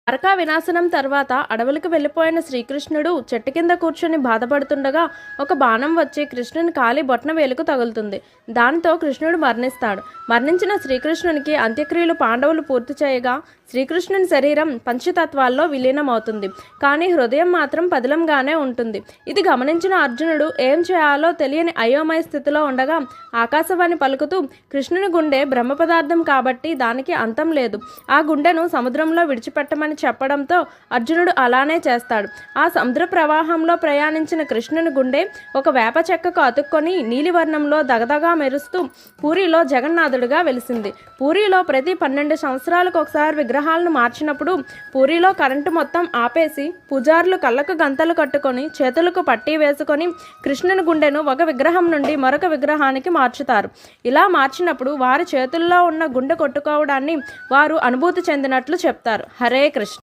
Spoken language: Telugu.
ద్వారకా వినాశనం తర్వాత అడవులకు వెళ్ళిపోయిన శ్రీకృష్ణుడు చెట్టు కింద కూర్చొని బాధపడుతుండగా ఒక బాణం వచ్చి కృష్ణుని కాలి బొట్న వేలుకు తగులుతుంది. దాంతో కృష్ణుడు మరణిస్తాడు. మరణించిన శ్రీకృష్ణునికి అంత్యక్రియలు పాండవులు పూర్తి చేయగా శ్రీకృష్ణుని శరీరం పంచతత్వాల్లో విలీనమవుతుంది. కానీ హృదయం మాత్రం పదిలంగానే ఉంటుంది. ఇది గమనించిన అర్జునుడు ఏం చేయాలో తెలియని అయోమయ స్థితిలో ఉండగా ఆకాశవాణి పలుకుతూ, కృష్ణుని గుండె బ్రహ్మ పదార్థం కాబట్టి దానికి అంతం లేదు. ఆ గుండెను సముద్రంలో విడిచిపెట్టమని చెప్పడంతో అర్జునుడు అలానే చేస్తాడు. ఆ సముద్ర ప్రవాహంలో ప్రయాణించిన కృష్ణుని గుండె ఒక వేప చెక్కకు అతుక్కొని నీలివర్ణంలో దగదగా మెరుస్తూ పూరిలో జగన్నాథుడిగా వెలిసింది. పూరిలో ప్రతి 12 సంవత్సరాలకు ఒకసారి విగ్రహాలను మార్చినప్పుడు పూరిలో కరెంటు మొత్తం ఆపేసి పూజారులు కళ్ళకు గంతలు కట్టుకొని చేతులకు పట్టీ వేసుకొని కృష్ణుని గుండెను ఒక విగ్రహం నుండి మరొక విగ్రహానికి మార్చుతారు. ఇలా మార్చినప్పుడు వారి చేతుల్లో ఉన్న గుండె కొట్టుకోవడాన్ని వారు అనుభూతి చెందినట్లు చెప్తారు. హరే కృష్ణ.